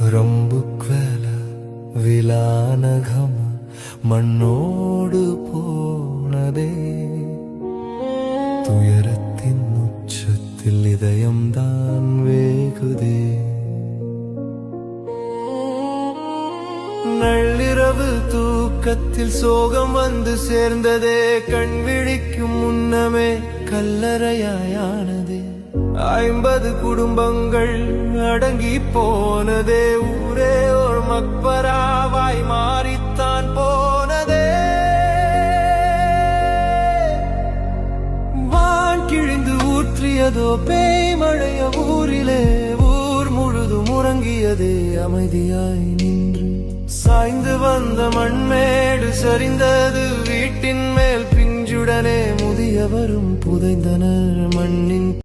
ரம்புக்வேல விலானகம் மண்ணோடு போனதே துயரத்தின் உச்சத்தில் இதயம்தான் வேகுதே நள்ளிரவு தூக்கத்தில் சோகம் வந்து சேர்ந்ததே கண் விழிக்கும் முன்னமே கல்லறையாயானதே 50 குடும்பங்கள் அடங்கி போனதே ஊரே ஒரு மக்பராவாய் மாறித்தான் போனதே வான் கிழிந்து ஊற்றியதோ பேய்மழைய ஊரிலே ஊர் முழுதும் உறங்கியதே அமைதியாய் நின்று சாய்ந்து வந்த மண்மேடு சரிந்தது வீட்டின் மேல் பிஞ்சுடனே முதியவரும் புதைந்தனர் மண்ணின்